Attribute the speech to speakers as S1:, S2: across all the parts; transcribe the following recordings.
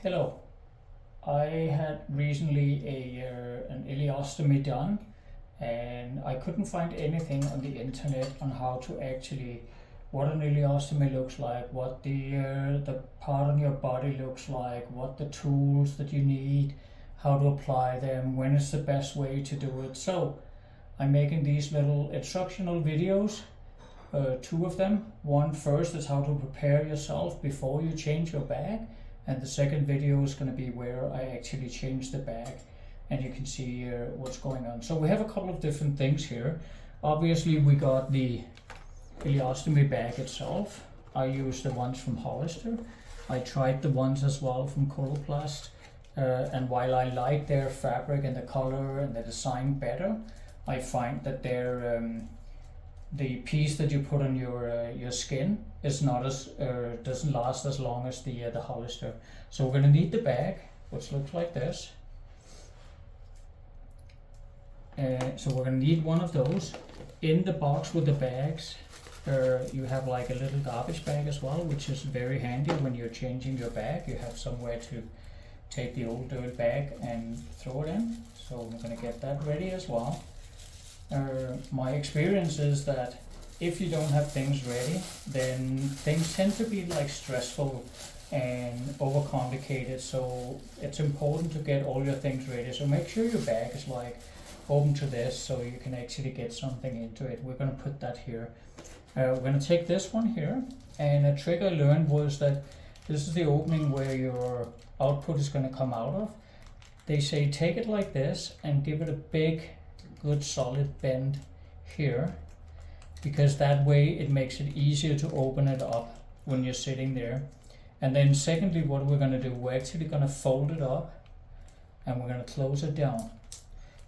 S1: Hello. I had recently an ileostomy done, and I couldn't find anything on the internet on how to actually what an ileostomy looks like, what the part on your body looks like, what the tools that you need, how to apply them, when is the best way to do it. So I'm making these little instructional videos, two of them. One first is how to prepare yourself before you change your bag, and the second video is going to be where I actually change the bag and you can see what's going on. So we have a couple of different things here. Obviously we got the ileostomy bag itself. I use the ones from Hollister. I tried the ones as well from Coloplast, and while I like their fabric and the color and the design better, I find that the piece that you put on your skin is not as doesn't last as long as the Hollister. So we're going to need the bag, which looks like this. So we're going to need one of those. In the box with the bags, you have like a little garbage bag as well, which is very handy when you're changing your bag. You have somewhere to take the old dirt bag and throw it in. So we're going to get that ready as well. My experience is that if you don't have things ready, then things tend to be like stressful and overcomplicated. So it's important to get all your things ready. So make sure your bag is like open to this so you can actually get something into it. We're going to put that here. We're going to take this one here, and a trick I learned was that this is the opening where your output is going to come out of. They say take it like this and give it a big good solid bend here, because that way it makes it easier to open it up when you're sitting there. And then secondly, what we're going to do, we're actually going to fold it up and we're going to close it down,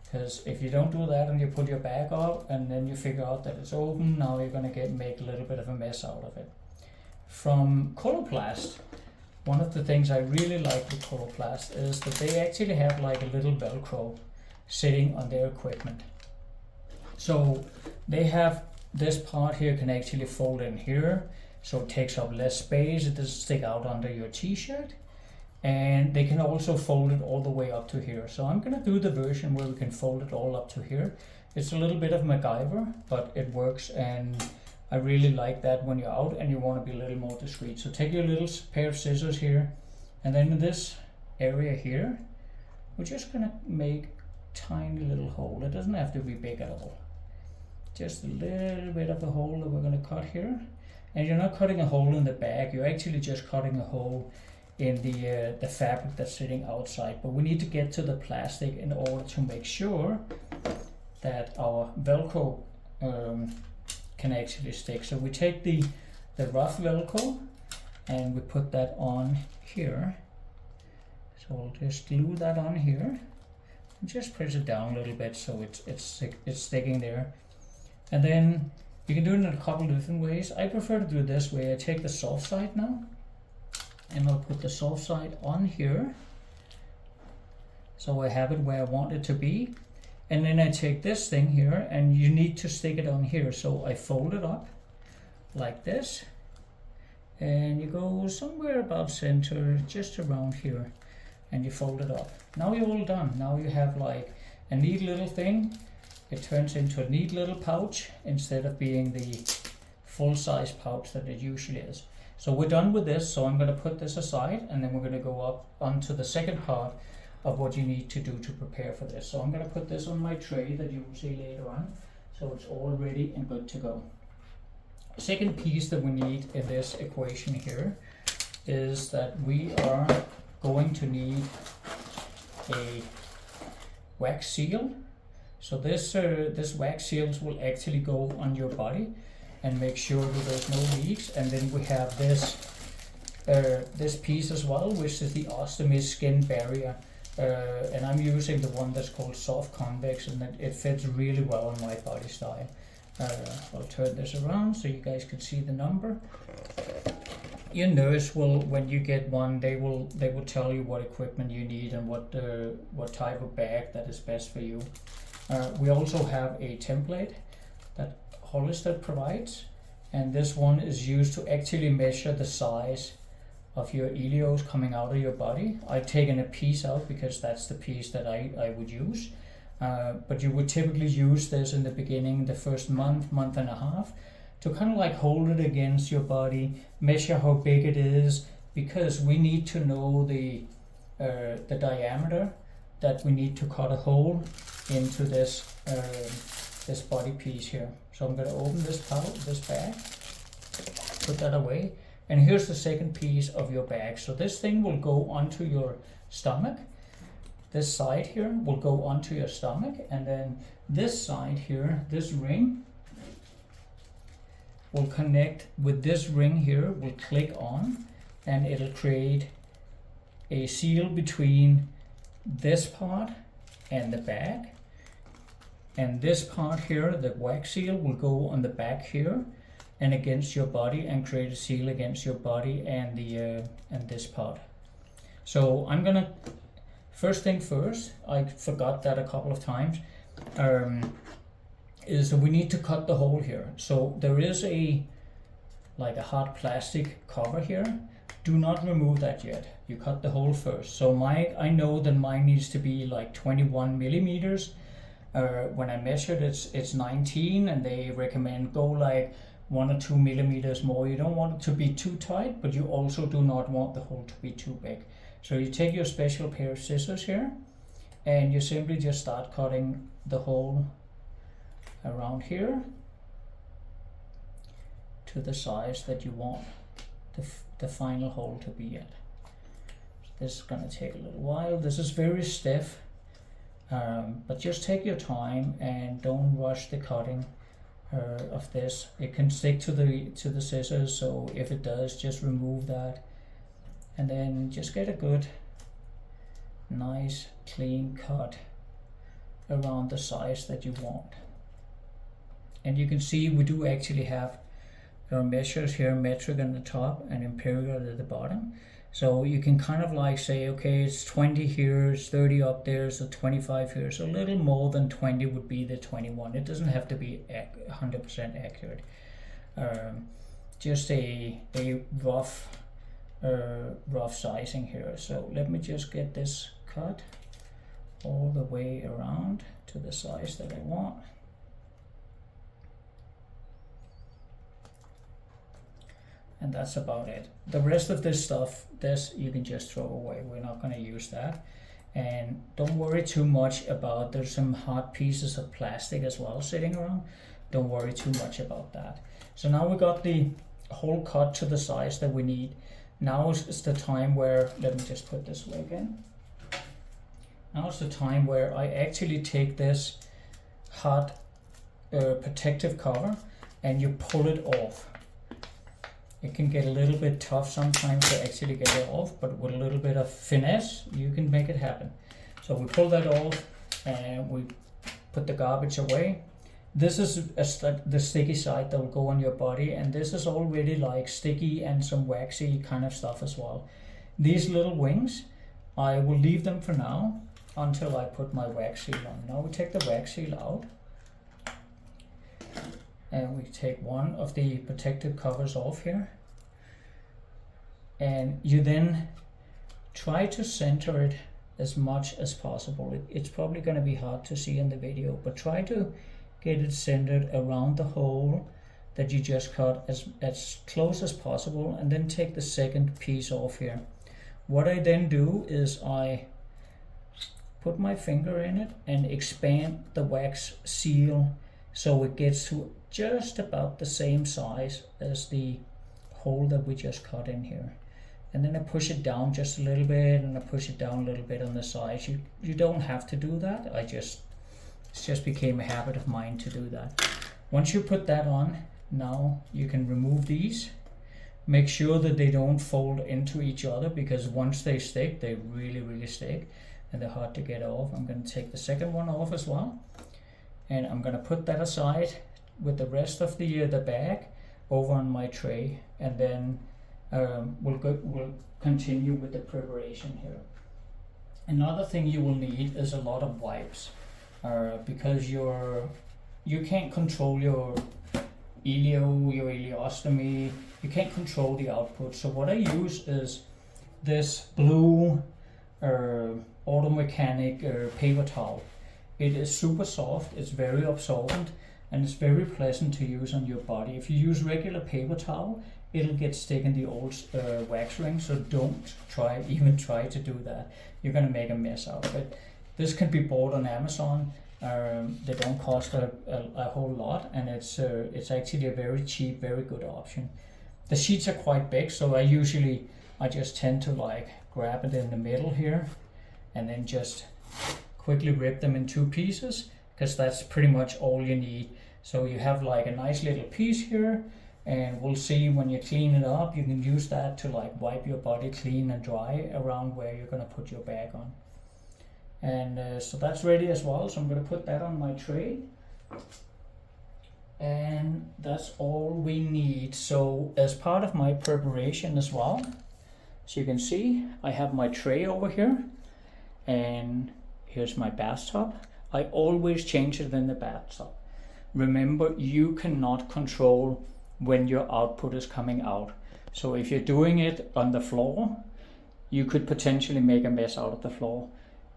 S1: because if you don't do that and you put your bag up and then you figure out that it's open, now you're going to make a little bit of a mess out of it. From Coloplast, one of the things I really like with Coloplast is that they actually have like a little Velcro sitting on their equipment. So they have this part here can actually fold in here, so it takes up less space, it doesn't stick out under your t-shirt, and they can also fold it all the way up to here. So I'm going to do the version where we can fold it all up to here. It's a little bit of MacGyver, but it works, and I really like that when you're out and you want to be a little more discreet. So take your little pair of scissors here, and then in this area here, we're just going to make tiny little hole. It doesn't have to be big at all. Just a little bit of a hole that we're going to cut here. And you're not cutting a hole in the bag, you're actually just cutting a hole in the fabric that's sitting outside. But we need to get to the plastic in order to make sure that our Velcro can actually stick. So we take the rough Velcro and we put that on here. So we'll just glue that on here. Just press it down a little bit so it's sticking there. And then you can do it in a couple different ways. I prefer to do it this way. I take the soft side now and I'll put the soft side on here, so I have it where I want it to be. And then I take this thing here, and you need to stick it on here, so I fold it up like this, and you go somewhere about center, just around here, and you fold it up. Now you're all done. Now you have like a neat little thing. It turns into a neat little pouch instead of being the full-size pouch that it usually is. So we're done with this, so I'm going to put this aside, and then we're going to go up onto the second part of what you need to do to prepare for this. So I'm going to put this on my tray that you will see later on, so it's all ready and good to go. Second piece that we need in this equation here is that we are going to need a wax seal. So this wax seals will actually go on your body and make sure that there's no leaks. And then we have this piece as well, which is the ostomy skin barrier. And I'm using the one that's called soft convex, and it fits really well on my body style. I'll turn this around so you guys can see the number. Your nurse will, when you get one, they will tell you what equipment you need and what type of bag that is best for you. We also have a template that Hollister provides, and this one is used to actually measure the size of your ileos coming out of your body. I've taken a piece out because that's the piece that I would use. But you would typically use this in the beginning, the first month and a half, to kind of like hold it against your body, measure how big it is, because we need to know the diameter that we need to cut a hole into this this body piece here. So I'm going to open this bag, put that away, and here's the second piece of your bag. So this thing will go onto your stomach. This side here will go onto your stomach, and then this side here, this ring, will connect with this ring here, will click on, and it'll create a seal between this part and the bag. And this part here, the wax seal, will go on the back here and against your body and create a seal against your body and the and this part. So I'm gonna, first thing first, I forgot that a couple of times, is we need to cut the hole here. So there is like a hard plastic cover here. Do not remove that yet. You cut the hole first. So I know that mine needs to be like 21 millimeters. When I measured it's 19, and they recommend go like 1 or 2 millimeters more. You don't want it to be too tight, but you also do not want the hole to be too big. So you take your special pair of scissors here, and you simply just start cutting the hole around here to the size that you want the final hole to be at. This is going to take a little while. This is very stiff, but just take your time and don't rush the cutting of this. It can stick to the scissors, so if it does, just remove that, and then just get a good, nice, clean cut around the size that you want. And you can see we do actually have our measures here, metric on the top and imperial at the bottom. So you can kind of like say, okay, it's 20 here, it's 30 up there, so 25 here. So a little more than 20 would be the 21. It doesn't have to be 100% accurate. Just a rough sizing here. So let me just get this cut all the way around to the size that I want. And that's about it. The rest of this stuff, you can just throw away. We're not going to use that. And don't worry too much about, there's some hard pieces of plastic as well sitting around. Don't worry too much about that. So now we got the hole cut to the size that we need. Now is the time where, let me just put this away again. Now is the time where I actually take this hard protective cover and you pull it off. It can get a little bit tough sometimes to actually get it off, but with a little bit of finesse, you can make it happen. So we pull that off and we put the garbage away. This is the sticky side that will go on your body, and this is already like sticky and some waxy kind of stuff as well. These little wings, I will leave them for now until I put my wax seal on. Now we take the wax seal out. And we take one of the protective covers off here, and you then try to center it as much as possible. It's probably going to be hard to see in the video, but try to get it centered around the hole that you just cut as close as possible, and then take the second piece off here. What I then do is I put my finger in it and expand the wax seal so it gets to just about the same size as the hole that we just cut in here. And then I push it down just a little bit, and I push it down a little bit on the sides. You don't have to do that. It just became a habit of mine to do that. Once you put that on, now you can remove these. Make sure that they don't fold into each other, because once they stick, they really stick and they're hard to get off. I'm going to take the second one off as well, and I'm going to put that aside with the rest of the bag over on my tray, and then we'll continue with the preparation here. Another thing you will need is a lot of wipes, because you can't control your ileostomy, you can't control the output. So what I use is this blue automechanic paper towel. It is super soft, it's very absorbent, and it's very pleasant to use on your body. If you use regular paper towel, it'll get stuck in the old wax ring, so don't even try to do that. You're gonna make a mess out of it. This can be bought on Amazon. They don't cost a whole lot, and it's actually a very cheap, very good option. The sheets are quite big, so I just tend to like grab it in the middle here, and then just quickly rip them in 2 pieces, because that's pretty much all you need. So you have like a nice little piece here, and we'll see when you clean it up, you can use that to like wipe your body clean and dry around where you're gonna put your bag on. And so that's ready as well, so I'm gonna put that on my tray. And that's all we need. So as part of my preparation as well, so you can see I have my tray over here, and here's my bathtub. I always change it in the bathtub. Remember, you cannot control when your output is coming out. So if you're doing it on the floor, you could potentially make a mess out of the floor.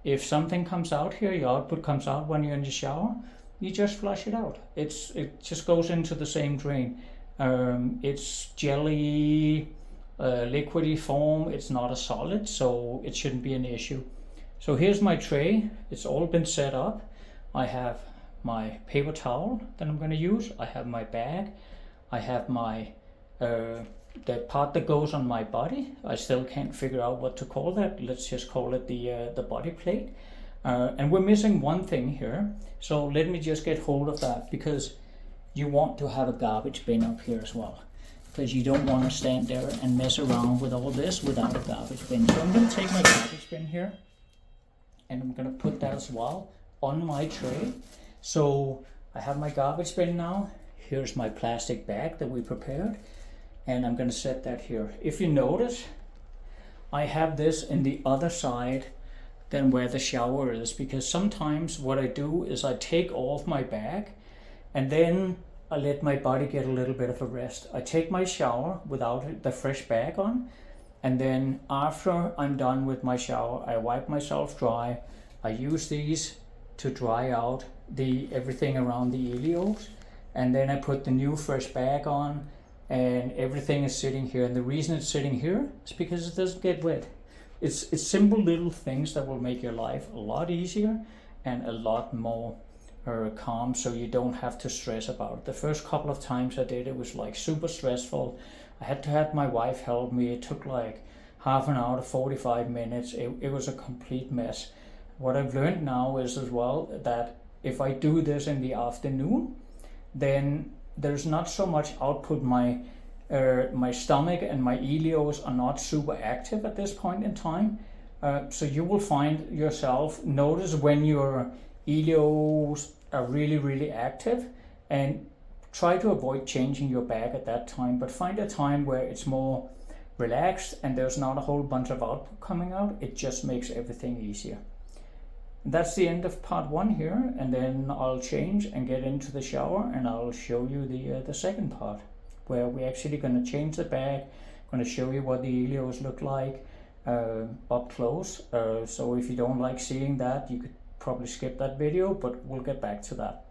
S1: If something comes out here, your output comes out when you're in the shower, you just flush it out. It just goes into the same drain. It's jelly, liquidy form. It's not a solid, so it shouldn't be an issue. So here's my tray. It's all been set up. I have my paper towel that I'm going to use. I have my bag. I have my the part that goes on my body. I still can't figure out what to call that. Let's just call it the body plate. And we're missing one thing here. So let me just get hold of that, because you want to have a garbage bin up here as well, because you don't want to stand there and mess around with all this without a garbage bin. So I'm going to take my garbage bin here, and I'm going to put that as well on my tray. So I have my garbage bin now. Here's my plastic bag that we prepared, and I'm going to set that here. If you notice, I have this in the other side than where the shower is, because sometimes what I do is I take off my bag and then I let my body get a little bit of a rest. I take my shower without the fresh bag on, and then after I'm done with my shower, I wipe myself dry. I use these to dry out everything around the ileos, and then I put the new fresh bag on, and everything is sitting here. And the reason it's sitting here is because it doesn't get wet. It's simple little things that will make your life a lot easier and a lot more calm, so you don't have to stress about it. The first couple of times I did it was like super stressful. I had to have my wife help me. It took like half an hour to 45 minutes. It was a complete mess. What I've learned now is as well that if I do this in the afternoon, then there's not so much output. My stomach and my ileos are not super active at this point in time. So you will find yourself, notice when your ileos are really, really active, and try to avoid changing your bag at that time, but find a time where it's more relaxed and there's not a whole bunch of output coming out. It just makes everything easier. That's the end of part 1 here, and then I'll change and get into the shower, and I'll show you the second part, where we're actually going to change the bag. I'm going to show you what the ileos look like up close. So if you don't like seeing that, you could probably skip that video, but we'll get back to that.